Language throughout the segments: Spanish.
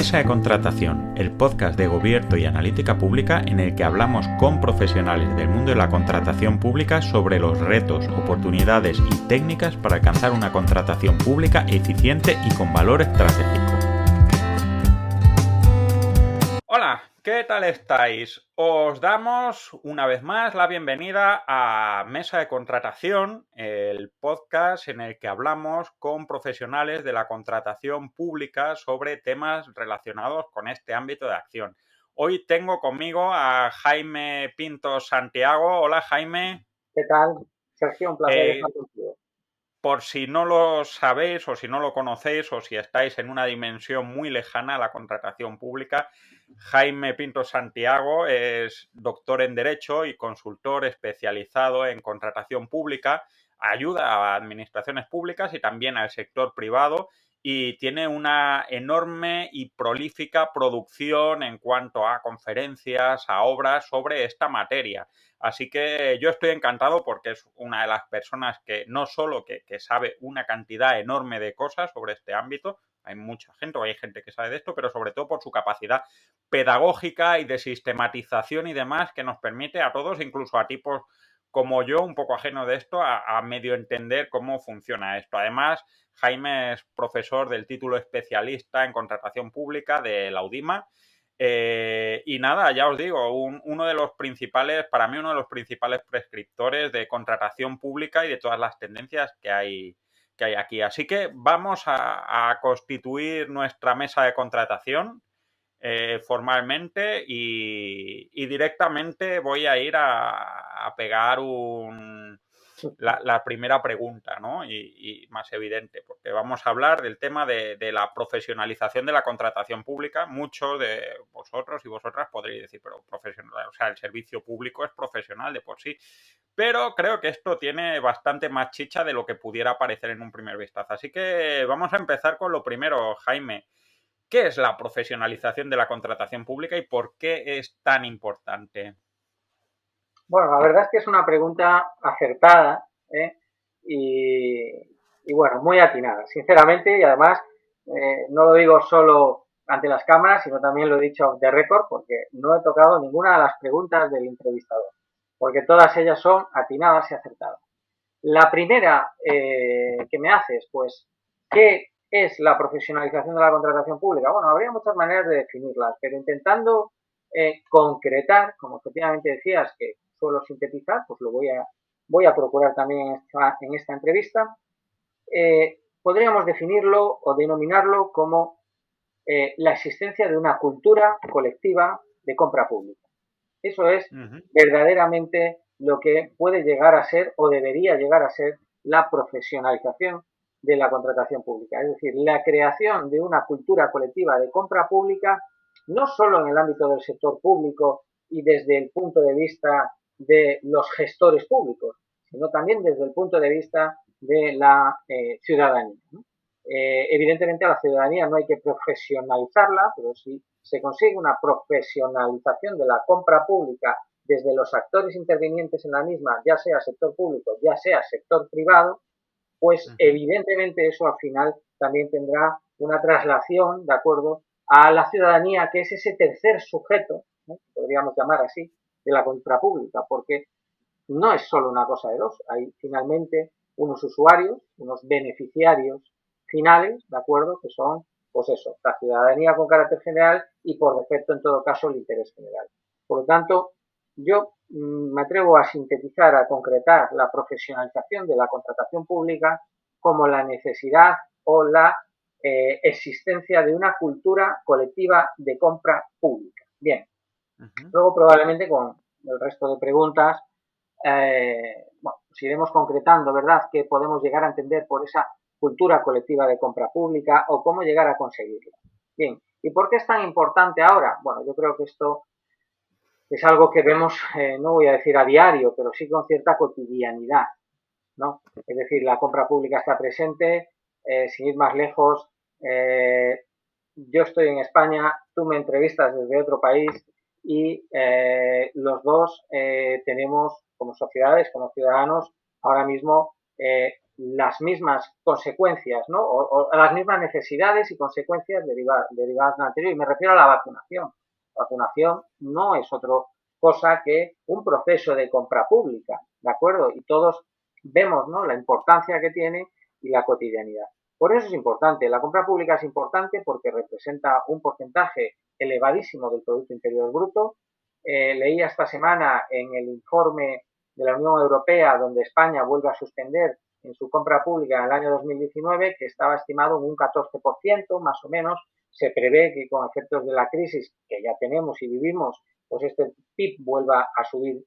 Mesa de Contratación, el podcast de Gobierno y Analítica Pública en el que hablamos con profesionales del mundo de la contratación pública sobre los retos, oportunidades y técnicas para alcanzar una contratación pública eficiente y con valor estratégico. Hola, ¿qué tal estáis? Os damos una vez más la bienvenida a Mesa de Contratación, el podcast en el que hablamos con profesionales de la contratación pública sobre temas relacionados con este ámbito de acción. Hoy tengo conmigo a Jaime Pinto Santiago. Hola, Jaime. ¿Qué tal, Sergio? Un placer estar contigo. Por si no lo sabéis o si no lo conocéis o si estáis en una dimensión muy lejana a la contratación pública, Jaime Pinto Santiago es doctor en Derecho y consultor especializado en contratación pública, ayuda a administraciones públicas y también al sector privado y tiene una enorme y prolífica producción en cuanto a conferencias, a obras sobre esta materia. Así que yo estoy encantado porque es una de las personas que no solo que sabe una cantidad enorme de cosas sobre este ámbito, hay mucha gente, o hay gente que sabe de esto, pero sobre todo por su capacidad pedagógica y de sistematización y demás que nos permite a todos, incluso a tipos como yo, un poco ajeno de esto, a medio entender cómo funciona esto. Además, Jaime es profesor del título especialista en contratación pública de la UDIMA. Y nada, ya os digo, uno de los principales, para mí uno de los principales prescriptores de contratación pública y de todas las tendencias que hay aquí. Así que vamos a constituir nuestra mesa de contratación formalmente y directamente voy a ir a pegar la primera pregunta, ¿no? Y más evidente, porque vamos a hablar del tema de la profesionalización de la contratación pública. Muchos de vosotros y vosotras podréis decir, pero profesional, o sea, el servicio público es profesional de por sí. Pero creo que esto tiene bastante más chicha de lo que pudiera parecer en un primer vistazo. Así que vamos a empezar con lo primero, Jaime. ¿Qué es la profesionalización de la contratación pública y por qué es tan importante? Bueno, la verdad es que es una pregunta acertada, ¿eh? y bueno, muy atinada, sinceramente, y además no lo digo solo ante las cámaras, sino también lo he dicho off the record, porque no he tocado ninguna de las preguntas del entrevistador, porque todas ellas son atinadas y acertadas. La primera que me haces, pues, ¿qué es la profesionalización de la contratación pública? Bueno, habría muchas maneras de definirla, pero intentando concretar, como efectivamente decías, que suelo sintetizar, pues lo voy a procurar también en esta entrevista, podríamos definirlo o denominarlo como la existencia de una cultura colectiva de compra pública. Eso es verdaderamente lo que puede llegar a ser o debería llegar a ser la profesionalización de la contratación pública. Es decir, la creación de una cultura colectiva de compra pública, no solo en el ámbito del sector público y desde el punto de vista de los gestores públicos, sino también desde el punto de vista de la ciudadanía, ¿no? Evidentemente a la ciudadanía no hay que profesionalizarla, pero si se consigue una profesionalización de la compra pública desde los actores intervinientes en la misma, ya sea sector público, ya sea sector privado, pues evidentemente eso al final también tendrá una traslación, de acuerdo, a la ciudadanía, que es ese tercer sujeto, ¿no?, podríamos llamar así, de la compra pública, porque no es solo una cosa de dos, hay finalmente unos usuarios, unos beneficiarios finales, ¿de acuerdo?, que son, pues eso, la ciudadanía con carácter general y por defecto, en todo caso, el interés general. Por lo tanto, yo me atrevo a sintetizar, a concretar la profesionalización de la contratación pública como la necesidad o la existencia de una cultura colectiva de compra pública. Bien, luego probablemente con el resto de preguntas, bueno, pues iremos concretando, ¿verdad?, qué podemos llegar a entender por esa cultura colectiva de compra pública o cómo llegar a conseguirla. Bien, ¿y por qué es tan importante ahora? Bueno, yo creo que esto es algo que vemos, no voy a decir a diario, pero sí con cierta cotidianidad, ¿no? Es decir, la compra pública está presente, sin ir más lejos, yo estoy en España, tú me entrevistas desde otro país y los dos tenemos como sociedades, como ciudadanos, ahora mismo las mismas consecuencias, ¿no? O las mismas necesidades y consecuencias derivadas de lo anterior. Y me refiero a la vacunación. La vacunación no es otra cosa que un proceso de compra pública, ¿de acuerdo? Y todos vemos, ¿no?, la importancia que tiene y la cotidianidad. Por eso es importante. La compra pública es importante porque representa un porcentaje elevadísimo del Producto Interior Bruto. Leía esta semana en el informe de la Unión Europea, donde España vuelve a suspender en su compra pública en el año 2019, que estaba estimado en un 14%, más o menos. Se prevé que con efectos de la crisis que ya tenemos y vivimos, pues este PIB vuelva a subir.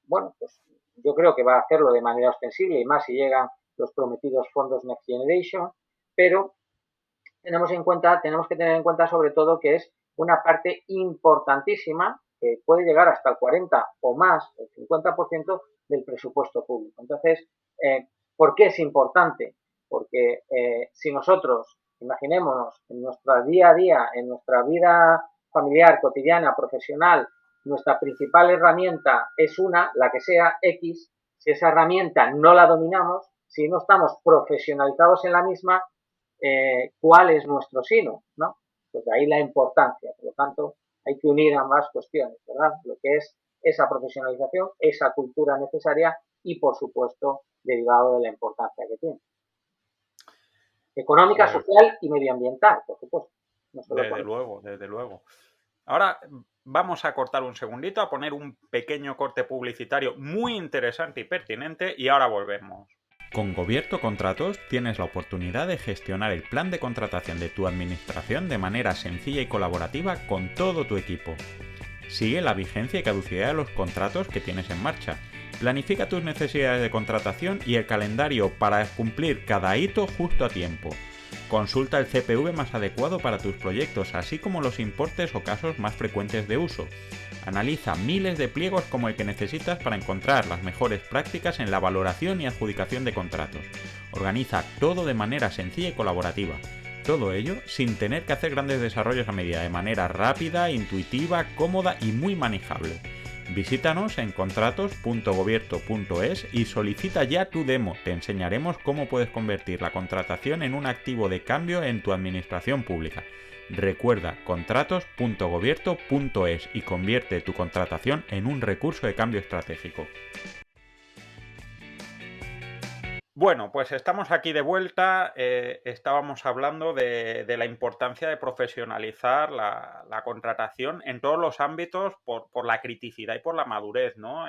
Bueno, pues yo creo que va a hacerlo de manera ostensible y más si llegan los prometidos fondos Next Generation, pero tenemos que tener en cuenta sobre todo que es una parte importantísima que puede llegar hasta el 40 o más, el 50% del presupuesto público. Entonces, ¿por qué es importante? Porque si nosotros, imaginémonos, en nuestro día a día, en nuestra vida familiar, cotidiana, profesional, nuestra principal herramienta es la que sea X, si esa herramienta no la dominamos, si no estamos profesionalizados en la misma, cuál es nuestro sino, ¿no? Pues de ahí la importancia. Por lo tanto, hay que unir ambas cuestiones, ¿verdad? Lo que es esa profesionalización, esa cultura necesaria y, por supuesto, derivado de la importancia que tiene. Económica, Pues social y medioambiental, por supuesto. No solo desde luego, desde luego. Ahora vamos a cortar un segundito, a poner un pequeño corte publicitario muy interesante y pertinente y ahora volvemos. Con Gobierto Contratos tienes la oportunidad de gestionar el plan de contratación de tu administración de manera sencilla y colaborativa con todo tu equipo. Sigue la vigencia y caducidad de los contratos que tienes en marcha. Planifica tus necesidades de contratación y el calendario para cumplir cada hito justo a tiempo. Consulta el CPV más adecuado para tus proyectos, así como los importes o casos más frecuentes de uso. Analiza miles de pliegos como el que necesitas para encontrar las mejores prácticas en la valoración y adjudicación de contratos. Organiza todo de manera sencilla y colaborativa. Todo ello sin tener que hacer grandes desarrollos a medida, de manera rápida, intuitiva, cómoda y muy manejable. Visítanos en contratos.gobierto.es y solicita ya tu demo. Te enseñaremos cómo puedes convertir la contratación en un activo de cambio en tu administración pública. Recuerda contratos.gobierto.es y convierte tu contratación en un recurso de cambio estratégico. Bueno, pues estamos aquí de vuelta. Estábamos hablando de la importancia de profesionalizar la contratación en todos los ámbitos por la criticidad y por la madurez, ¿no?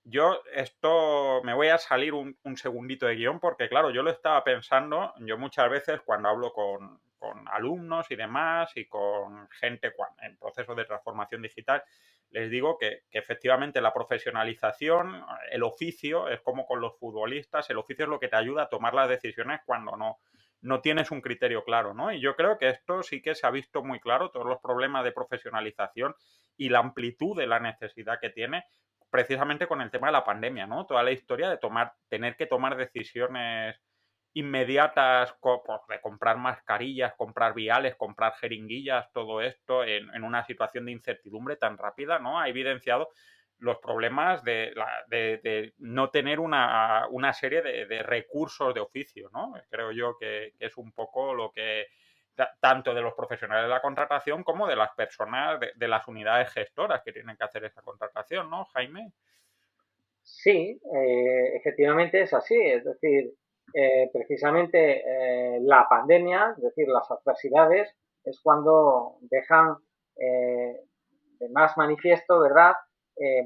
Yo esto me voy a salir un segundito de guión porque, claro, yo lo estaba pensando, yo muchas veces cuando hablo con alumnos y demás y con gente en procesos de transformación digital, les digo que efectivamente la profesionalización, el oficio, es como con los futbolistas, el oficio es lo que te ayuda a tomar las decisiones cuando no tienes un criterio claro, ¿no? Y yo creo que esto sí que se ha visto muy claro, todos los problemas de profesionalización y la amplitud de la necesidad que tiene precisamente con el tema de la pandemia, ¿no? Toda la historia de tener que tomar decisiones inmediatas de comprar mascarillas, comprar viales, comprar jeringuillas, todo esto en una situación de incertidumbre tan rápida, ¿no? Ha evidenciado los problemas de no tener una serie de recursos de oficio, ¿no? Creo yo que es un poco lo que tanto de los profesionales de la contratación como de las personas de las unidades gestoras que tienen que hacer esa contratación, ¿no, Jaime? Sí, efectivamente es así. Es decir, precisamente la pandemia, es decir, las adversidades, es cuando dejan de más manifiesto, ¿verdad?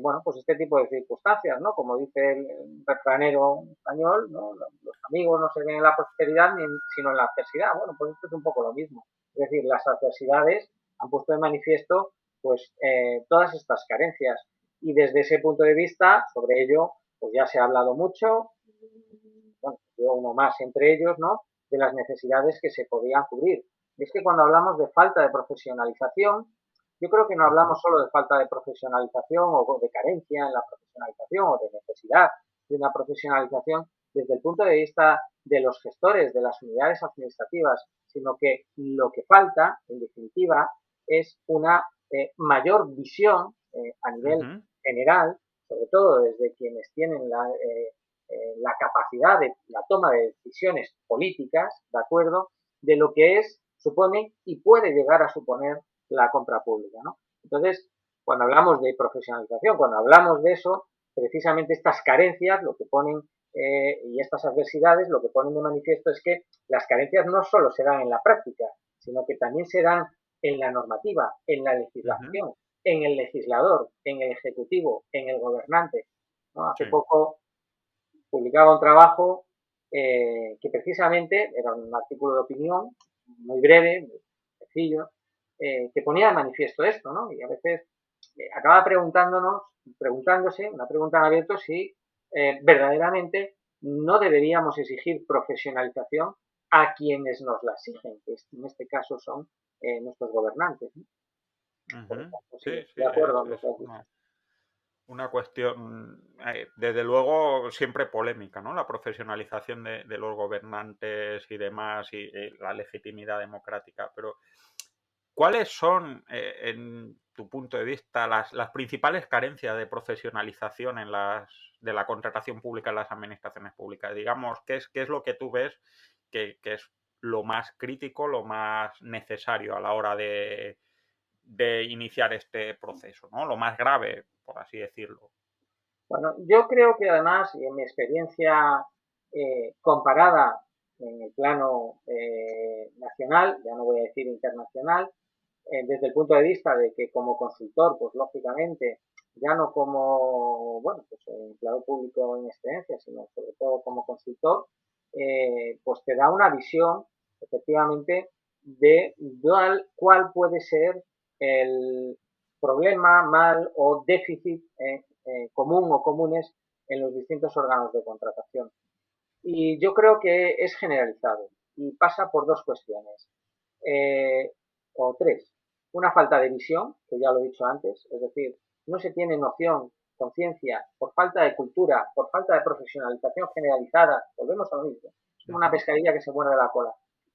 Bueno, pues este tipo de circunstancias, ¿no? Como dice el refranero español, ¿no? Los amigos no se ven en la prosperidad sino en la adversidad. Bueno, pues esto es un poco lo mismo. Es decir, las adversidades han puesto de manifiesto, pues, todas estas carencias. Y desde ese punto de vista, sobre ello, pues ya se ha hablado mucho, bueno, yo uno más entre ellos, ¿no? De las necesidades que se podían cubrir. Y es que cuando hablamos de falta de profesionalización, yo creo que no hablamos solo de falta de profesionalización o de carencia en la profesionalización o de necesidad de una profesionalización desde el punto de vista de los gestores de las unidades administrativas, sino que lo que falta, en definitiva, es una mayor visión a nivel general, sobre todo desde quienes tienen la capacidad de la toma de decisiones políticas, ¿de acuerdo?, de lo que supone y puede llegar a suponer la compra pública, ¿no? Entonces, cuando hablamos de profesionalización, cuando hablamos de eso, precisamente estas carencias lo que ponen y estas adversidades lo que ponen de manifiesto es que las carencias no solo se dan en la práctica, sino que también se dan en la normativa, en la legislación, en el legislador, en el ejecutivo, en el gobernante, ¿no? Hace Sí. poco publicaba un trabajo que precisamente era un artículo de opinión muy breve, muy sencillo, que ponía de manifiesto esto, ¿no? Y a veces acaba preguntándose, una pregunta en abierto, si verdaderamente no deberíamos exigir profesionalización a quienes nos la exigen, que en este caso son nuestros gobernantes, ¿no? Por lo tanto, sí, Sí, estoy sí, de acuerdo en lo es que has dicho. una cuestión, desde luego, siempre polémica, ¿no? La profesionalización de los gobernantes y demás y la legitimidad democrática. Pero, ¿cuáles son, en tu punto de vista, las principales carencias de profesionalización de la contratación pública en las administraciones públicas? Digamos, qué es lo que tú ves que es lo más crítico, lo más necesario a la hora de iniciar este proceso, ¿no? Lo más grave, por así decirlo. Bueno, yo creo que además, y en mi experiencia comparada en el plano nacional, ya no voy a decir internacional, desde el punto de vista de que como consultor, pues lógicamente, ya no como, bueno, pues empleado público en excedencia, sino sobre todo como consultor, pues te da una visión, efectivamente, de cuál puede ser el problema, mal o déficit común o comunes en los distintos órganos de contratación. Y yo creo que es generalizado y pasa por dos cuestiones, eh, o tres. Una falta de visión, que ya lo he dicho antes, es decir, no se tiene noción, conciencia, por falta de cultura, por falta de profesionalización generalizada, volvemos a lo mismo, es como una pescadilla que se muerde la cola,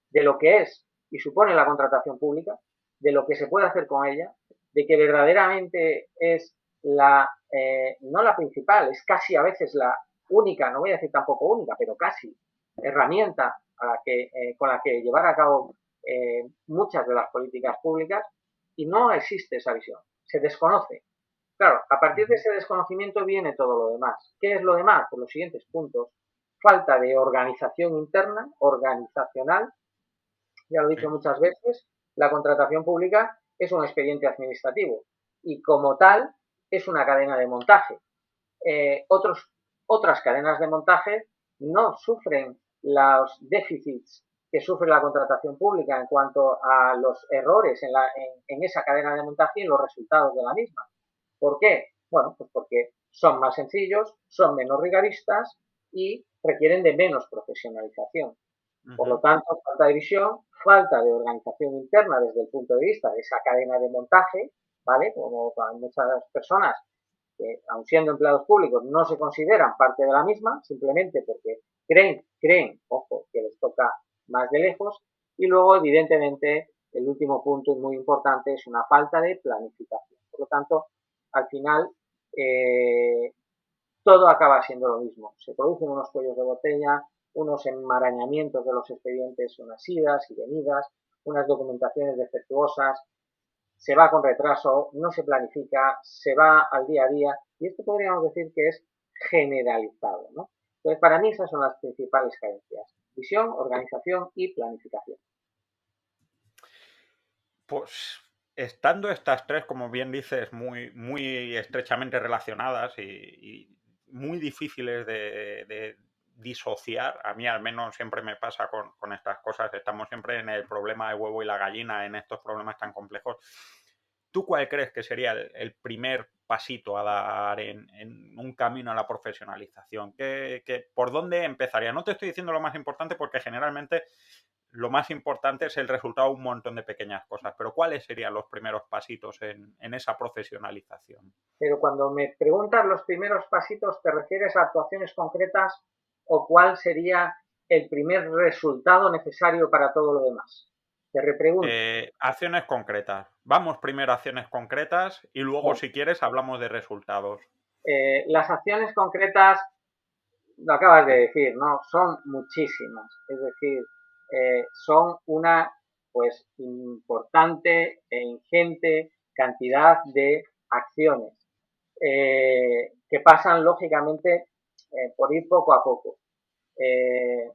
de lo que es y supone la contratación pública, de lo que se puede hacer con ella, de que verdaderamente es no la principal, es casi a veces la única, no voy a decir tampoco única, pero casi herramienta con la que llevar a cabo muchas de las políticas públicas y no existe esa visión, se desconoce. Claro, a partir de ese desconocimiento viene todo lo demás. ¿Qué es lo demás? Pues los siguientes puntos. Falta de organización interna, organizacional, ya lo he dicho Sí. muchas veces, la contratación pública es un expediente administrativo y como tal es una cadena de montaje. Otras cadenas de montaje no sufren los déficits que sufre la contratación pública en cuanto a los errores en esa cadena de montaje y los resultados de la misma. ¿Por qué? Bueno, pues porque son más sencillos, son menos rigoristas y requieren de menos profesionalización. Por lo tanto, falta de visión, falta de organización interna desde el punto de vista de esa cadena de montaje, ¿vale? Como hay muchas personas que, aun siendo empleados públicos, no se consideran parte de la misma, simplemente porque ojo, que les toca más de lejos. Y luego, evidentemente, el último punto muy importante es una falta de planificación. Por lo tanto, al final, eh, todo acaba siendo lo mismo. Se producen unos cuellos de botella, unos enmarañamientos de los expedientes, unas idas y venidas, unas documentaciones defectuosas, se va con retraso, no se planifica, se va al día a día y esto podríamos decir que es generalizado, ¿no? Entonces, para mí esas son las principales carencias. Visión, organización y planificación. Pues estando estas tres, como bien dices, muy estrechamente relacionadas y muy difíciles de disociar, a mí al menos siempre me pasa con estas cosas, estamos siempre en el problema de huevo y la gallina, en estos problemas tan complejos. ¿Tú cuál crees que sería el primer pasito a dar en un camino a la profesionalización? ¿Por dónde empezaría? No te estoy diciendo lo más importante porque generalmente lo más importante es el resultado de un montón de pequeñas cosas, pero ¿cuáles serían los primeros pasitos en esa profesionalización? Pero cuando me preguntas los primeros pasitos, ¿te refieres a actuaciones concretas o cuál sería el primer resultado necesario para todo lo demás? Te repregunto. Acciones concretas. Vamos primero a acciones concretas y luego, Bueno, si quieres, hablamos de resultados. las acciones concretas lo acabas de decir, ¿no? Son muchísimas. Es decir, son una pues importante e ingente cantidad de acciones que pasan lógicamente por ir poco a poco. Eh,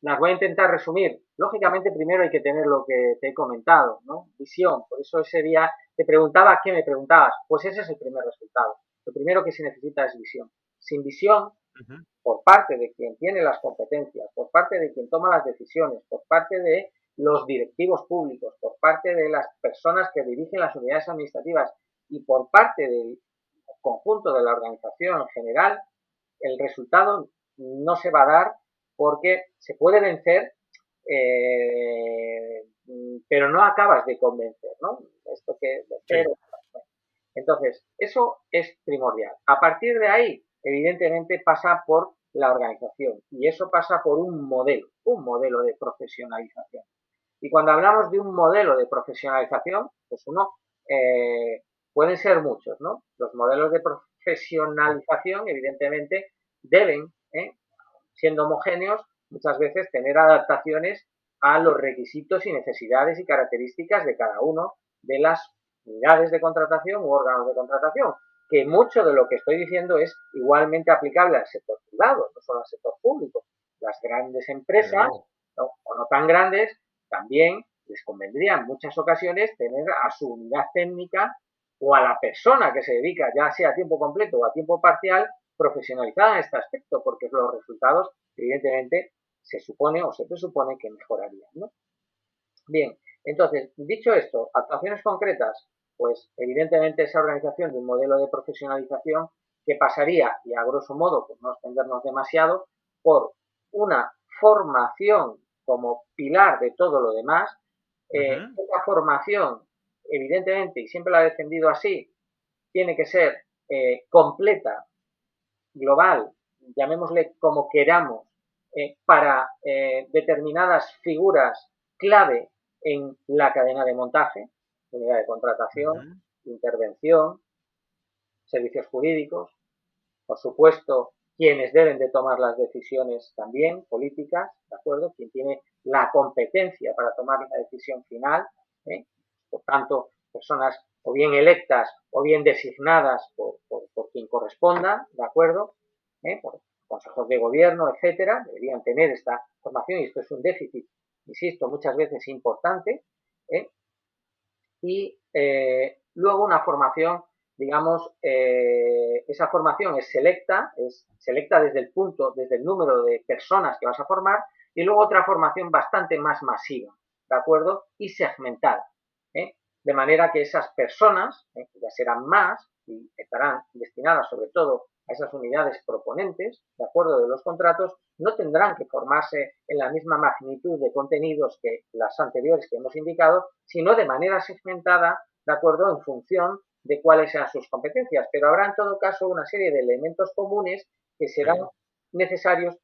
las voy a intentar resumir. Lógicamente, primero hay que tener lo que te he comentado, ¿no? Visión. Por eso ese día te preguntaba, ¿qué me preguntabas? Pues ese es el primer resultado. Lo primero que se necesita es visión. Sin visión, Ujú. por parte de quien tiene las competencias, por parte de quien toma las decisiones, por parte de los directivos públicos, por parte de las personas que dirigen las unidades administrativas y por parte del conjunto de la organización en general, el resultado no se va a dar porque se puede vencer, eh, pero no acabas de convencer, ¿no? Esto que de Sí, cero. Entonces, eso es primordial. A partir de ahí, evidentemente, pasa por la organización y eso pasa por un modelo de profesionalización. Y cuando hablamos de un modelo de profesionalización, pues uno pueden ser muchos, ¿no? Los modelos de profesionalización, evidentemente, deben, siendo homogéneos, muchas veces tener adaptaciones a los requisitos y necesidades y características de cada uno de las unidades de contratación u órganos de contratación, que mucho de lo que estoy diciendo es igualmente aplicable al sector privado, no solo al sector público. Las grandes desde empresas, luego. ¿no? O no tan grandes, también les convendría en muchas ocasiones tener a su unidad técnica o a la persona que se dedica, ya sea a tiempo completo o a tiempo parcial, profesionalizada en este aspecto, porque los resultados, evidentemente, se supone o se presupone que mejorarían, ¿no? Bien, entonces, dicho esto, actuaciones concretas, pues evidentemente esa organización de un modelo de profesionalización que pasaría, y a grosso modo, por no extendernos demasiado, por una formación como pilar de todo lo demás. Ujú. Esa formación, evidentemente, y siempre la he defendido así, tiene que ser completa, global, llamémosle como queramos, para determinadas figuras clave en la cadena de montaje, unidad de contratación, Ujú. intervención, servicios jurídicos, por supuesto, quienes deben de tomar las decisiones también políticas, ¿de acuerdo? Quien tiene la competencia para tomar la decisión final, ¿eh? Por tanto, personas o bien electas o bien designadas por quien corresponda, ¿de acuerdo? Por consejos de gobierno, etcétera, deberían tener esta formación y esto es un déficit, insisto, muchas veces importante, ¿eh? Y luego una formación, digamos, esa formación es selecta desde el punto, desde el número de personas que vas a formar, y luego otra formación bastante más masiva, ¿de acuerdo? Y segmentada, ¿eh? De manera que esas personas, que ya serán más y estarán destinadas sobre todo a esas unidades proponentes, de acuerdo, de los contratos, no tendrán que formarse en la misma magnitud de contenidos que las anteriores que hemos indicado, sino de manera segmentada, de acuerdo, en función de cuáles sean sus competencias. Pero habrá en todo caso una serie de elementos comunes que serán Sí. necesarios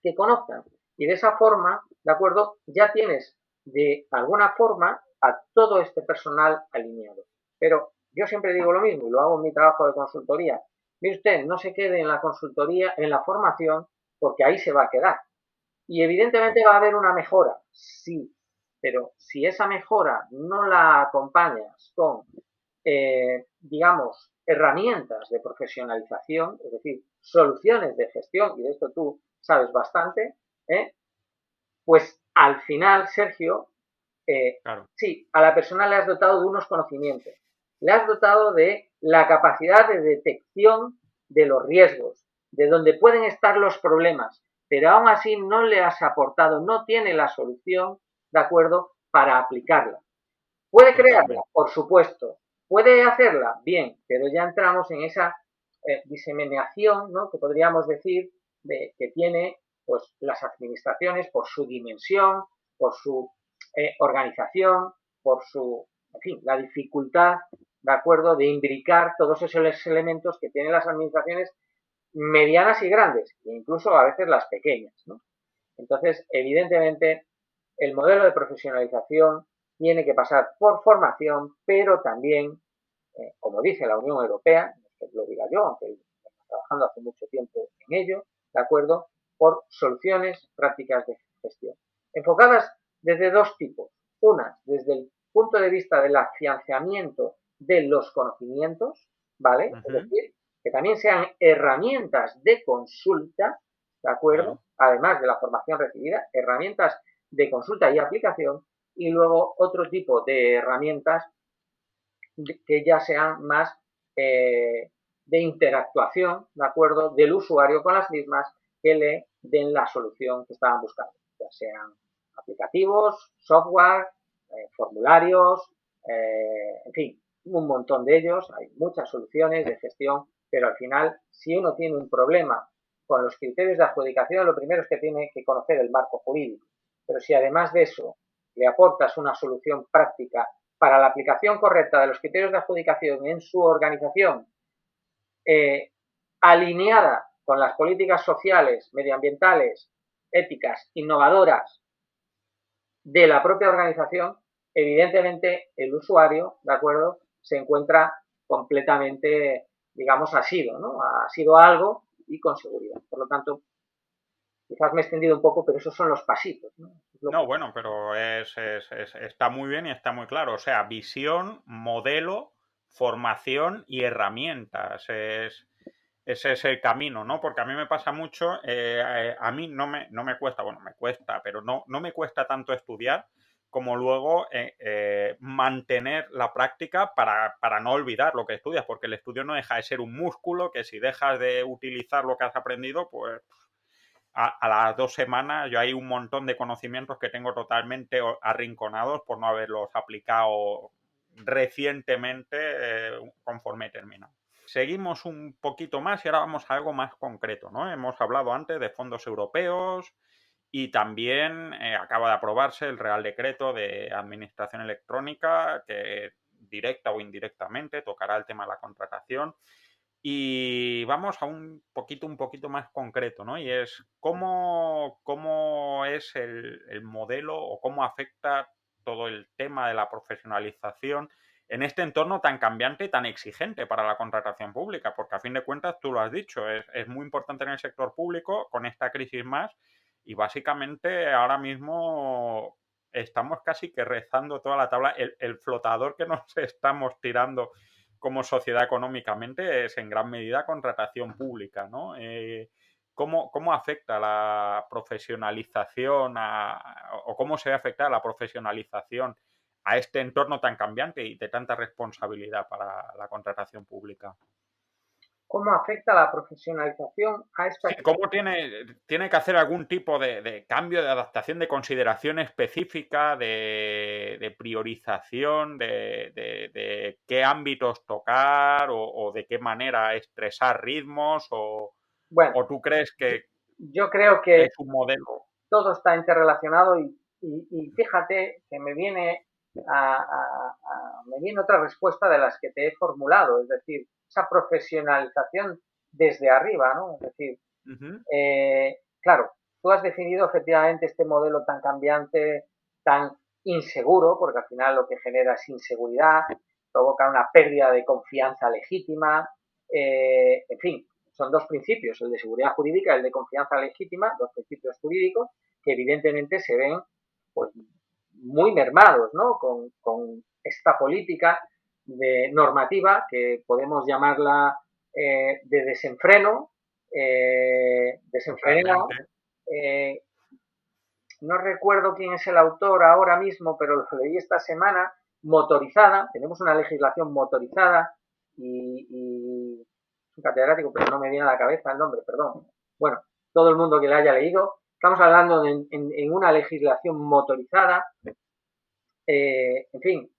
que conozcan. Y de esa forma, de acuerdo, ya tienes de alguna forma a todo este personal alineado. Pero yo siempre digo lo mismo y lo hago en mi trabajo de consultoría. Mire usted, no se quede en la consultoría, en la formación, porque ahí se va a quedar. Y evidentemente No. va a haber una mejora, sí, pero si esa mejora no la acompañas con, digamos, herramientas de profesionalización, es decir, soluciones de gestión, y de esto tú sabes bastante, ¿eh? Pues al final, Sergio, Claro. sí, a la persona le has dotado de unos conocimientos, le has dotado de la capacidad de detección de los riesgos, de dónde pueden estar los problemas, pero aún así no le has aportado, no tiene la solución, ¿de acuerdo?, para aplicarla. ¿Puede crearla? Totalmente. Por supuesto. ¿Puede hacerla? Bien, pero ya entramos en esa diseminación, ¿no?, que podríamos decir que tiene pues, las administraciones por su dimensión, por su organización, por su, en fin, la dificultad, ¿de acuerdo?, de imbricar todos esos elementos que tienen las administraciones medianas y grandes, e incluso a veces las pequeñas, ¿no? Entonces, evidentemente, el modelo de profesionalización tiene que pasar por formación, pero también, como dice la Unión Europea, no es que lo diga yo, aunque trabajando hace mucho tiempo en ello, ¿de acuerdo? Por soluciones prácticas de gestión, enfocadas desde dos tipos. Una, desde el punto de vista del afianzamiento de los conocimientos, ¿vale? Es decir, que también sean herramientas de consulta, ¿de acuerdo? Claro. Además de la formación recibida, herramientas de consulta y aplicación, y luego otro tipo de herramientas que ya sean más de interactuación, ¿de acuerdo?, del usuario con las mismas, que le den la solución que estaban buscando, ya sean aplicativos, software, formularios, en fin, un montón de ellos, hay muchas soluciones de gestión, pero al final, si uno tiene un problema con los criterios de adjudicación, lo primero es que tiene que conocer el marco jurídico, pero si además de eso le aportas una solución práctica para la aplicación correcta de los criterios de adjudicación en su organización, alineada con las políticas sociales, medioambientales, éticas, innovadoras de la propia organización, evidentemente el usuario, ¿de acuerdo?, se encuentra completamente, digamos, asido, ¿no? Asido a algo y con seguridad. Por lo tanto, quizás me he extendido un poco, pero esos son los pasitos, ¿no? No, bueno, pero está muy bien y está muy claro. O sea, visión, modelo, formación y herramientas. Ese es el camino, ¿no? Porque a mí me pasa mucho, a mí no me cuesta, bueno, me cuesta, pero no me cuesta tanto estudiar como luego mantener la práctica para no olvidar lo que estudias, porque el estudio no deja de ser un músculo que si dejas de utilizar lo que has aprendido, pues a las 2 semanas yo hay un montón de conocimientos que tengo totalmente arrinconados por no haberlos aplicado recientemente conforme he terminado. Seguimos un poquito más y ahora vamos a algo más concreto, ¿no? Hemos hablado antes de fondos europeos y también acaba de aprobarse el Real Decreto de Administración Electrónica que directa o indirectamente tocará el tema de la contratación. Y vamos a un poquito más concreto, ¿no? Y es cómo es el modelo o cómo afecta todo el tema de la profesionalización en este entorno tan cambiante y tan exigente para la contratación pública, porque a fin de cuentas, tú lo has dicho, es muy importante en el sector público, con esta crisis más, y básicamente ahora mismo estamos casi que rezando toda la tabla. El flotador que nos estamos tirando como sociedad económicamente es en gran medida contratación pública, ¿no? ¿Cómo afecta la profesionalización o cómo se ve afectada la profesionalización a este entorno tan cambiante y de tanta responsabilidad para la contratación pública? ¿Cómo afecta la profesionalización a esta? Sí, ¿cómo tiene que hacer algún tipo de cambio, de adaptación, de consideración específica, de priorización, de qué ámbitos tocar o de qué manera estresar ritmos? Bueno, ¿O tú crees que yo creo que es un modelo? todo está interrelacionado y fíjate que me viene otra respuesta de las que te he formulado, es decir, esa profesionalización desde arriba, ¿no? Es decir, Ujú. claro, tú has definido efectivamente este modelo tan cambiante, tan inseguro, porque al final lo que genera es inseguridad, provoca una pérdida de confianza legítima, en fin, son dos principios, el de seguridad jurídica y el de confianza legítima, dos principios jurídicos que evidentemente se ven pues, muy mermados, ¿no? Con esta política de normativa que podemos llamarla de desenfreno, desenfrenada. Totalmente. Eh, no recuerdo quién es el autor ahora mismo, pero lo leí esta semana, motorizada, tenemos una legislación motorizada y es un catedrático, pero no me viene a la cabeza el nombre, perdón. Bueno, todo el mundo que la haya leído, estamos hablando en una legislación motorizada, en fin,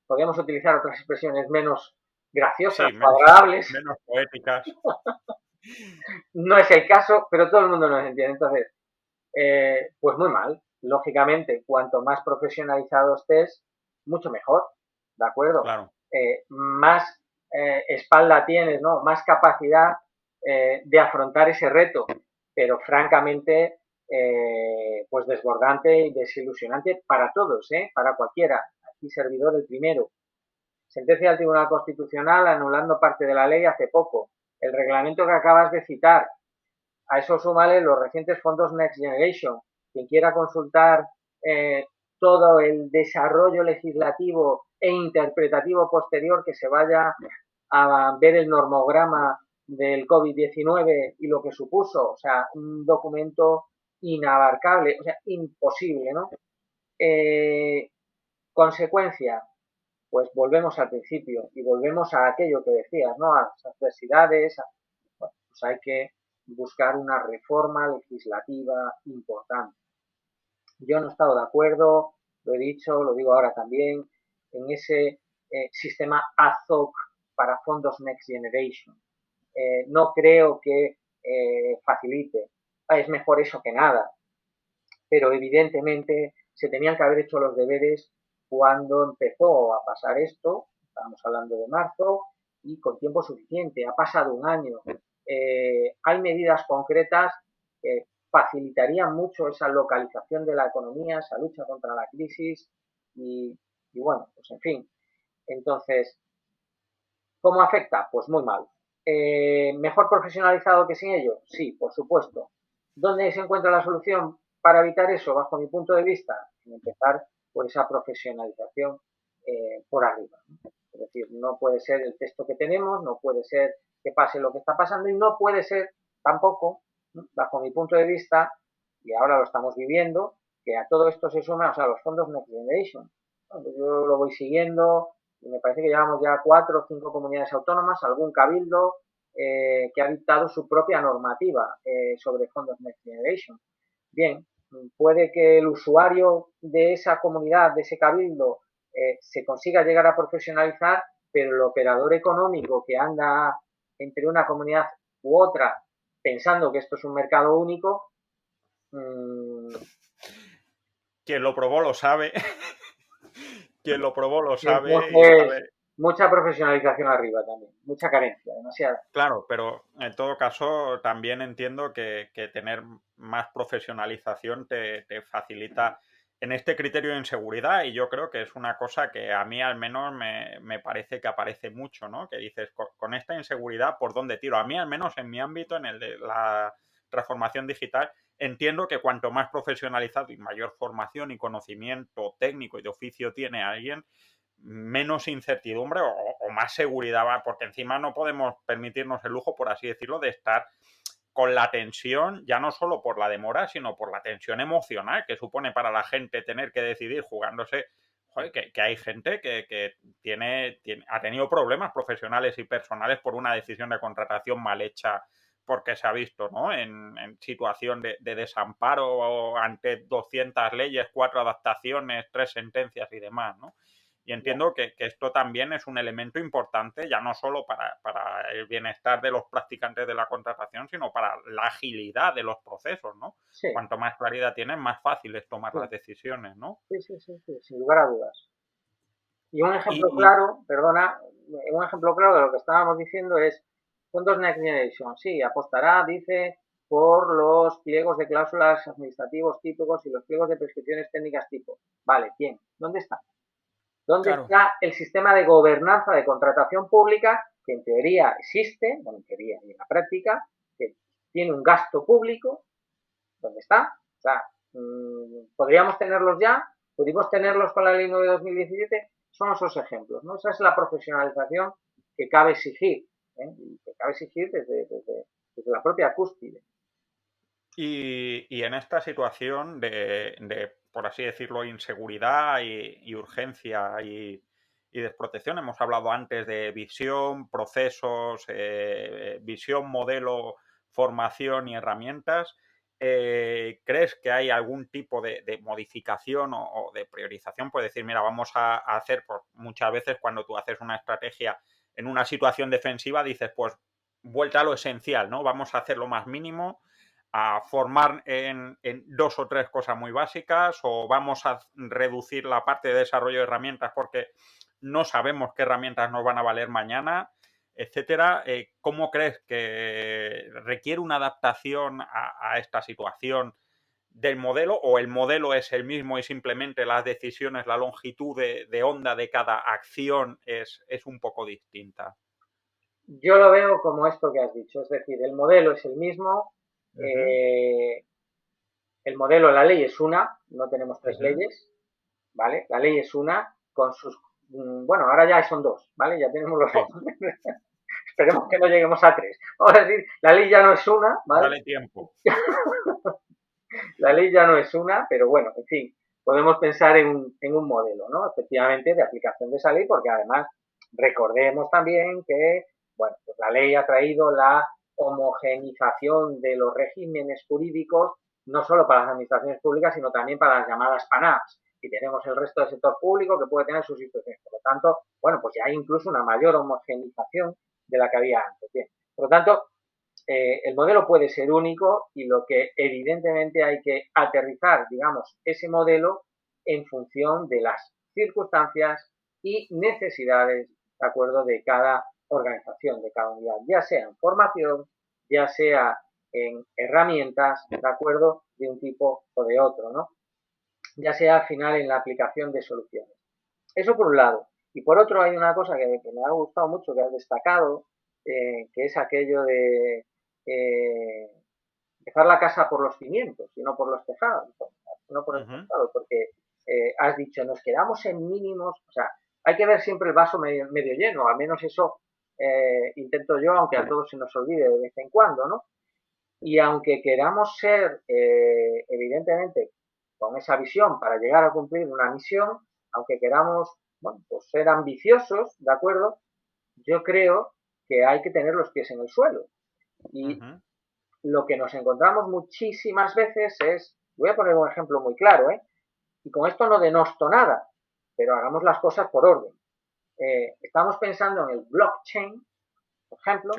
podríamos utilizar otras expresiones menos graciosas Sí, o agradables, menos poéticas. no es el caso, pero todo el mundo nos entiende. Entonces, pues muy mal. Lógicamente, cuanto más profesionalizado estés, mucho mejor, ¿de acuerdo? Claro. Más espalda tienes, ¿no? Más capacidad de afrontar ese reto, pero francamente, pues desbordante y desilusionante para todos, ¿eh? Para cualquiera. Aquí servidor el primero. Sentencia del Tribunal Constitucional anulando parte de la ley hace poco. el reglamento que acabas de citar. A eso súmale los recientes fondos Next Generation. Quien quiera consultar todo el desarrollo legislativo e interpretativo posterior, que se vaya a ver el normograma del COVID-19 y lo que supuso, o sea, un documento inabarcable, o sea, imposible, ¿no? Consecuencia, pues volvemos al principio y volvemos a aquello que decías, ¿no? A las adversidades, bueno, pues hay que buscar una reforma legislativa importante. Yo no he estado de acuerdo, lo he dicho, lo digo ahora también, en ese sistema AZOC para fondos Next Generation. No creo que facilite. Es mejor eso que nada, pero evidentemente se tenían que haber hecho los deberes cuando empezó a pasar esto, estamos hablando de marzo, y con tiempo suficiente, ha pasado un año. Hay medidas concretas que facilitarían mucho esa localización de la economía, esa lucha contra la crisis y bueno, pues en fin. Entonces, ¿cómo afecta? Pues muy mal. ¿Mejor profesionalizado que sin ello? Sí, por supuesto. ¿Dónde se encuentra la solución para evitar eso, bajo mi punto de vista? En empezar por esa profesionalización por arriba. Es decir, no puede ser el texto que tenemos, no puede ser que pase lo que está pasando y no puede ser tampoco, bajo mi punto de vista, y ahora lo estamos viviendo, que a todo esto se suma, o sea, los fondos Next Generation. Yo lo voy siguiendo, y me parece que llevamos ya 4 o 5 comunidades autónomas, algún cabildo que ha dictado su propia normativa sobre fondos Next Generation. Bien, puede que el usuario de esa comunidad, de ese cabildo, se consiga llegar a profesionalizar, pero el operador económico que anda entre una comunidad u otra pensando que esto es un mercado único. Quien lo probó lo sabe. Quien lo probó lo sabe y Entonces, sabe. mucha profesionalización arriba también, mucha carencia, demasiada. Claro, pero en todo caso también entiendo que tener más profesionalización te facilita en este criterio de inseguridad y yo creo que es una cosa que a mí al menos me parece que aparece mucho, ¿no? Que dices, con esta inseguridad, ¿por dónde tiro? A mí al menos en mi ámbito, en el de la transformación digital, entiendo que cuanto más profesionalizado y mayor formación y conocimiento técnico y de oficio tiene alguien, menos incertidumbre o más seguridad, porque encima no podemos permitirnos el lujo, por así decirlo, de estar con la tensión, ya no solo por la demora, sino por la tensión emocional que supone para la gente tener que decidir jugándose. Joder, que hay gente que ha tenido problemas profesionales y personales por una decisión de contratación mal hecha porque se ha visto, ¿no? En situación de desamparo ante 200 leyes, 4 adaptaciones, 3 sentencias y demás, ¿no? Y entiendo que esto también es un elemento importante, ya no solo para el bienestar de los practicantes de la contratación, sino para la agilidad de los procesos, ¿no? Sí, Cuanto más claridad tienen, más fácil es tomar sí, las decisiones, ¿no? sí, sí, sí, sí, sin lugar a dudas. Y un ejemplo Y claro, perdona, un ejemplo claro de lo que estábamos diciendo es fondos Next Generation. Sí, apostará, dice, por los pliegos de cláusulas administrativos típicos y los pliegos de prescripciones técnicas tipo. Vale, ¿quién? ¿Dónde está? ¿Dónde claro, está el sistema de gobernanza de contratación pública que en teoría existe, bueno, en teoría y en la práctica, que tiene un gasto público? ¿Dónde está? O sea, podríamos tenerlos ya, pudimos tenerlos con la ley 9 de 2017, son esos ejemplos, ¿no? Esa es la profesionalización que cabe exigir, y que cabe exigir desde la propia cúspide. y en esta situación por así decirlo, inseguridad y urgencia y desprotección, hemos hablado antes de visión, procesos, visión, modelo, formación y herramientas. ¿Crees que hay algún tipo de modificación o de priorización? Puedes decir, mira, vamos a hacer, pues muchas veces cuando tú haces una estrategia en una situación defensiva, dices, pues vuelta a lo esencial, ¿no? Vamos a hacer lo más mínimo, a formar en 2 o 3 cosas muy básicas, o vamos a reducir la parte de desarrollo de herramientas porque no sabemos qué herramientas nos van a valer mañana, etcétera. ¿Cómo crees que requiere una adaptación a esta situación del modelo, o el modelo es el mismo y simplemente las decisiones, la longitud de onda de cada acción es un poco distinta? Yo lo veo como esto que has dicho, es decir, el modelo es el mismo, Ujú, eh, el modelo, la ley es una, no tenemos tres ujú. leyes, ¿vale? La ley es una con sus, bueno, ahora ya son dos, ¿vale? Ya tenemos los Sí, dos. Esperemos que no lleguemos a tres. Vamos a decir, la ley ya no es una, ¿vale? dale tiempo. La ley ya no es una, pero bueno, en fin, podemos pensar en un modelo, ¿no? Efectivamente, de aplicación de esa ley, porque además recordemos también que, bueno, pues la ley ha traído la homogenización de los regímenes jurídicos, no solo para las administraciones públicas, sino también para las llamadas PANAPs. Y tenemos el resto del sector público que puede tener sus instituciones. Por lo tanto, bueno, pues ya hay incluso una mayor homogenización de la que había antes. Bien. Por lo tanto, el modelo puede ser único y lo que evidentemente hay que aterrizar, digamos, ese modelo en función de las circunstancias y necesidades, de acuerdo, de cada organización, de cada unidad, ya sea en formación, ya sea en herramientas, de acuerdo, de un tipo o de otro, ¿no? Ya sea al final en la aplicación de soluciones. Eso por un lado. Y por otro hay una cosa que me ha gustado mucho, que has destacado, que es aquello de eh, dejar la casa por los cimientos y no por los tejados, no por el Ujú. tejado, porque has dicho, nos quedamos en mínimos, o sea, hay que ver siempre el vaso medio lleno, al menos eso intento yo, aunque a todos se nos olvide de vez en cuando, ¿no? Y aunque queramos ser, evidentemente, con esa visión para llegar a cumplir una misión, aunque queramos, bueno, pues ser ambiciosos, ¿de acuerdo? Yo creo que hay que tener los pies en el suelo. Y Ujú. lo que nos encontramos muchísimas veces es, voy a poner un ejemplo muy claro, ¿eh? Y con esto no denosto nada, pero hagamos las cosas por orden. Estamos pensando en el blockchain, por Sí, ejemplo,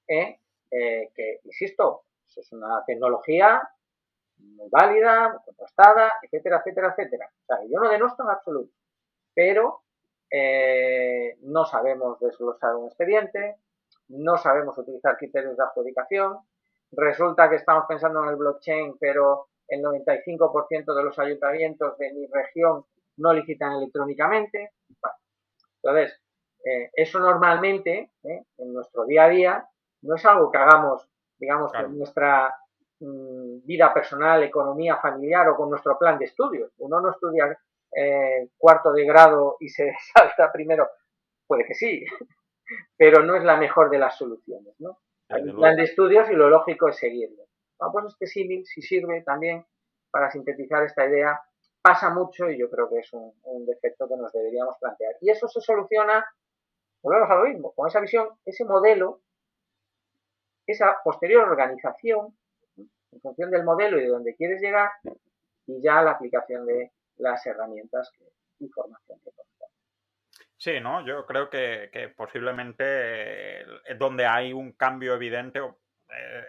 que, insisto, es una tecnología muy válida, muy contrastada, etcétera, etcétera, etcétera. O sea, yo no denosto en absoluto, pero no sabemos desglosar un expediente, no sabemos utilizar criterios de adjudicación, resulta que estamos pensando en el blockchain, pero el 95% de los ayuntamientos de mi región no licitan electrónicamente. Bueno, entonces, eso normalmente, en nuestro día a día, no es algo que hagamos, digamos, con claro. nuestra vida personal, economía familiar o con nuestro plan de estudios. Uno no estudia cuarto de grado y se salta primero, puede que sí, pero no es la mejor de las soluciones, ¿no? Hay Desde un plan de luego. estudios y lo lógico es seguirlo. Bueno, pues este símil sí sirve también para sintetizar esta idea. Pasa mucho y yo creo que es un defecto que nos deberíamos plantear. Y eso se soluciona, volvemos a lo mismo, con esa visión, ese modelo, esa posterior organización, en función del modelo y de dónde quieres llegar, y ya la aplicación de las herramientas y formación que conozcamos. Sí, ¿no? Yo creo que posiblemente es donde hay un cambio evidente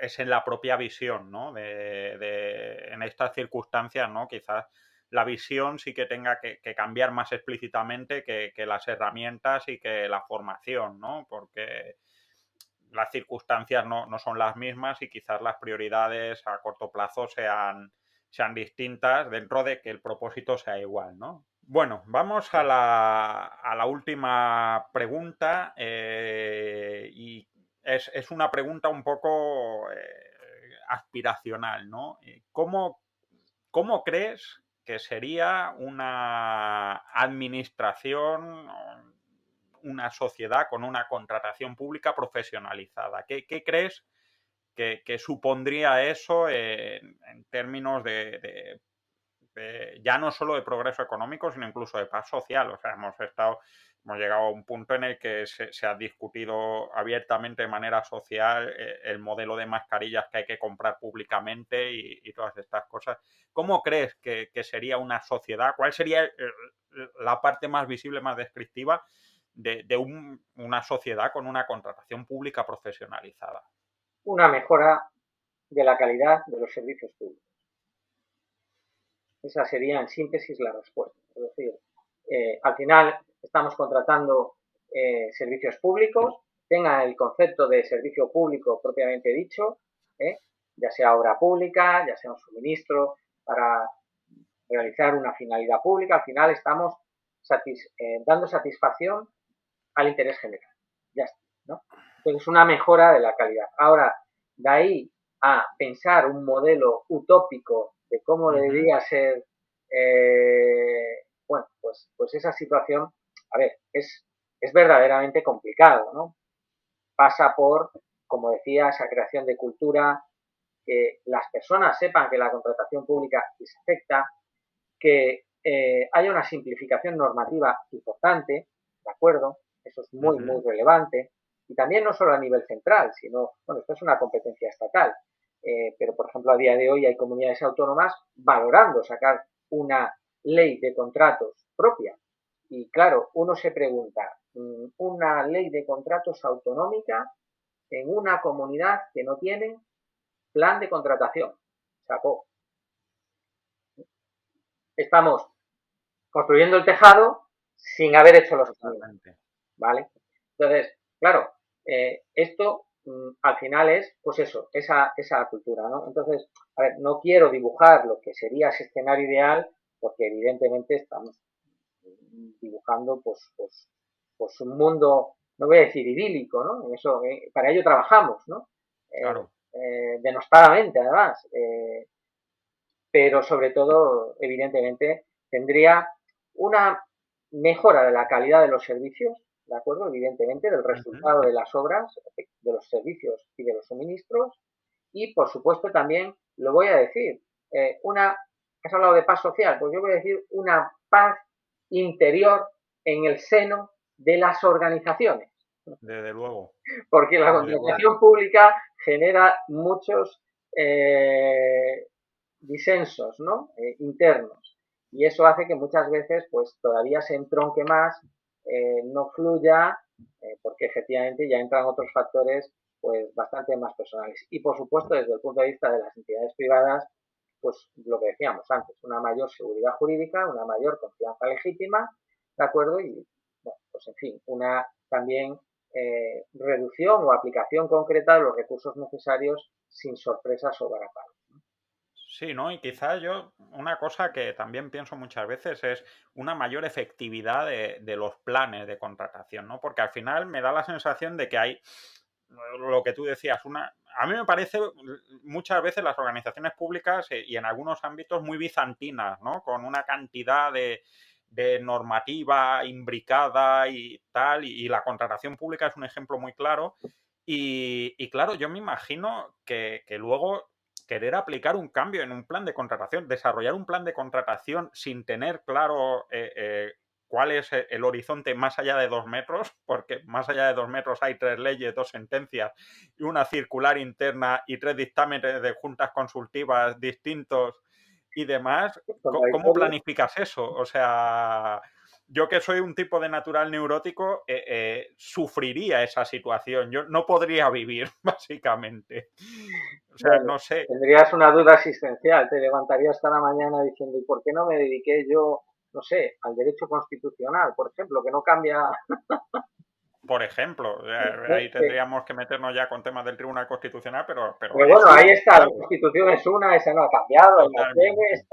es en la propia visión, ¿no? En estas circunstancias, ¿no? Quizás la visión sí que tenga que cambiar más explícitamente que las herramientas y que la formación, ¿no? Porque las circunstancias no son las mismas y quizás las prioridades a corto plazo sean distintas dentro de que el propósito sea igual, ¿no? Bueno, vamos a la última pregunta y es una pregunta un poco aspiracional, ¿no? ¿Cómo crees que sería una administración, una sociedad con una contratación pública profesionalizada? ¿Qué crees que supondría eso en términos ya no solo de progreso económico, sino incluso de paz social? O sea, hemos llegado a un punto en el que se ha discutido abiertamente de manera social el modelo de mascarillas que hay que comprar públicamente y todas estas cosas. ¿Cómo crees que sería una sociedad? ¿Cuál sería la parte más visible, más descriptiva una sociedad con una contratación pública profesionalizada? Una mejora de la calidad de los servicios públicos. Esa sería, en síntesis, la respuesta. Es decir, al final estamos contratando servicios públicos, tengan el concepto de servicio público propiamente dicho, ¿eh? Ya sea obra pública, ya sea un suministro para realizar una finalidad pública. Al final estamos dando satisfacción al interés general. Ya está, ¿no? Entonces, una mejora de la calidad. Ahora, de ahí a pensar un modelo utópico de cómo Ujú. debería ser, bueno, pues esa situación, a ver, es verdaderamente complicado, ¿no? Pasa por, como decía, esa creación de cultura, que las personas sepan que la contratación pública les afecta, que haya una simplificación normativa importante, ¿de acuerdo? Eso es muy, muy Ujú. relevante. Y también no solo a nivel central, sino, bueno, esto es una competencia estatal, pero por ejemplo a día de hoy hay comunidades autónomas valorando sacar una ley de contratos propia. Y claro, uno se pregunta, una ley de contratos autonómica en una comunidad que no tiene plan de contratación. Chapó. Estamos construyendo el tejado sin haber hecho los cimientos, Totalmente. ¿vale? Entonces, claro, esto al final es, pues eso, esa cultura, ¿no? Entonces, a ver, no quiero dibujar lo que sería ese escenario ideal, porque evidentemente estamos dibujando, pues un mundo, no voy a decir idílico, ¿no? Eso, para ello trabajamos, ¿no? Claro. Denostadamente, además. Pero sobre todo, evidentemente, tendría una mejora de la calidad de los servicios, ¿de acuerdo? Evidentemente, del Ujú. resultado de las obras, de los servicios y de los suministros. Y, por supuesto, también lo voy a decir, has hablado de paz social, pues yo voy a decir una paz interior en el seno de las organizaciones, Desde luego. porque la Desde luego. contratación pública genera muchos disensos, ¿no? Internos. Y eso hace que muchas veces pues todavía se entronque más, no fluya, porque efectivamente ya entran otros factores pues bastante más personales. Y por supuesto desde el punto de vista de las entidades privadas, pues lo que decíamos antes, una mayor seguridad jurídica, una mayor confianza legítima, ¿de acuerdo? Y bueno, pues en fin, una también reducción o aplicación concreta de los recursos necesarios sin sorpresas o varapalos. Sí, ¿no? Y quizás yo, una cosa que también pienso muchas veces es una mayor efectividad de los planes de contratación, ¿no? Porque al final me da la sensación de que hay, lo que tú decías, a mí me parece muchas veces las organizaciones públicas y en algunos ámbitos muy bizantinas, ¿no? Con una cantidad de normativa imbricada y tal, y la contratación pública es un ejemplo muy claro. Y claro, yo me imagino que luego querer aplicar un cambio en un plan de contratación, desarrollar un plan de contratación sin tener claro cuál es el horizonte más allá de 2 metros, porque más allá de 2 metros hay 3 leyes, 2 sentencias y una circular interna y 3 dictámenes de juntas consultivas distintos y demás. ¿Cómo Contradictorio. planificas eso? O sea, yo que soy un tipo de natural neurótico, sufriría esa situación. Yo no podría vivir, básicamente. O sea, Bueno, no sé. tendrías una duda existencial, te levantarías cada mañana diciendo, ¿y por qué no me dediqué yo, no sé, al derecho constitucional, por ejemplo, que no cambia? Por ejemplo, ahí tendríamos que meternos ya con temas del Tribunal Constitucional, pero Pero es bueno, ahí uno, está, la claro, Constitución es una, esa no ha cambiado, hay más totalmente. leyes.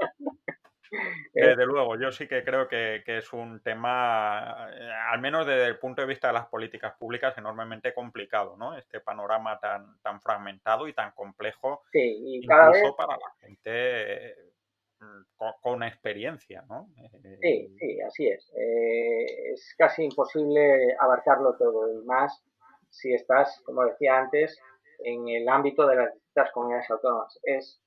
Desde luego, yo sí que creo que es un tema, al menos desde el punto de vista de las políticas públicas, enormemente complicado, ¿no? Este panorama tan fragmentado y tan complejo, Sí, y cada vez, incluso para la gente con experiencia, ¿no? sí, sí, así es. Es casi imposible abarcarlo todo, y más si estás, como decía antes, en el ámbito de las distintas comunidades autónomas. Es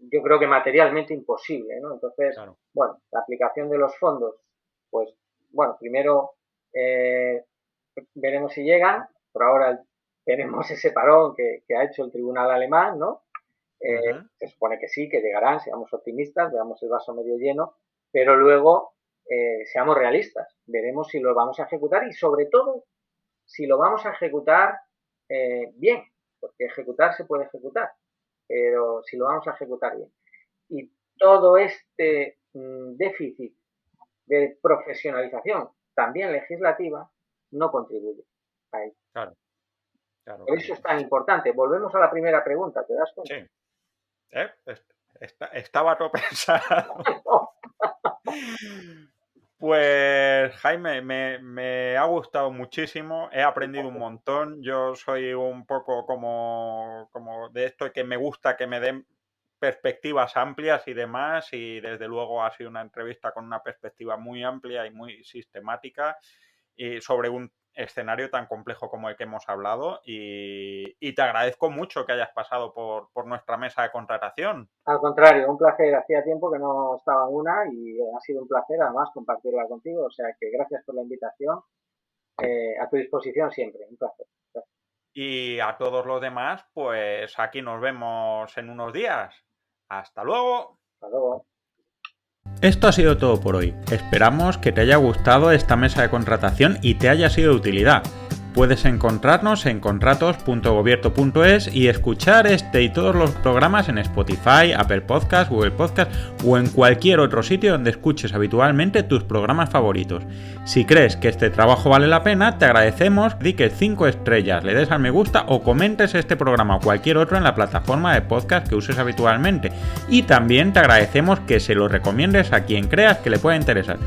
yo creo que materialmente imposible, ¿no? Entonces, Claro. bueno, la aplicación de los fondos, pues, bueno, primero veremos si llegan, por ahora tenemos ese parón que ha hecho el tribunal alemán, ¿no? Ujú. Se supone que sí, que llegarán, seamos optimistas, veamos el vaso medio lleno, pero luego seamos realistas, veremos si lo vamos a ejecutar y sobre todo si lo vamos a ejecutar bien, porque ejecutar se puede ejecutar, pero si lo vamos a ejecutar bien. Y todo este déficit de profesionalización, también legislativa, no contribuye a ello. Claro, claro, Por eso claro. es tan importante. Volvemos a la primera pregunta, ¿te das Sí, cuenta? estaba todo pensado. Pues Jaime, me ha gustado muchísimo, he aprendido un montón. Yo soy un poco como de esto que me gusta que me den perspectivas amplias y demás, y desde luego ha sido una entrevista con una perspectiva muy amplia y muy sistemática y sobre un escenario tan complejo como el que hemos hablado, y te agradezco mucho que hayas pasado por nuestra mesa de contratación. Al contrario, un placer. Hacía tiempo que no estaba en una y ha sido un placer además compartirla contigo. O sea que gracias por la invitación. A tu disposición siempre. Un placer. Gracias. Y a todos los demás, pues aquí nos vemos en unos días. Hasta luego. Hasta luego. Esto ha sido todo por hoy. Esperamos que te haya gustado esta mesa de contratación y te haya sido de utilidad. Puedes encontrarnos en contratos.gobierto.es y escuchar este y todos los programas en Spotify, Apple Podcasts, Google Podcasts o en cualquier otro sitio donde escuches habitualmente tus programas favoritos. Si crees que este trabajo vale la pena, te agradecemos que dediques 5 estrellas, le des al me gusta o comentes este programa o cualquier otro en la plataforma de podcast que uses habitualmente. Y también te agradecemos que se lo recomiendes a quien creas que le pueda interesar.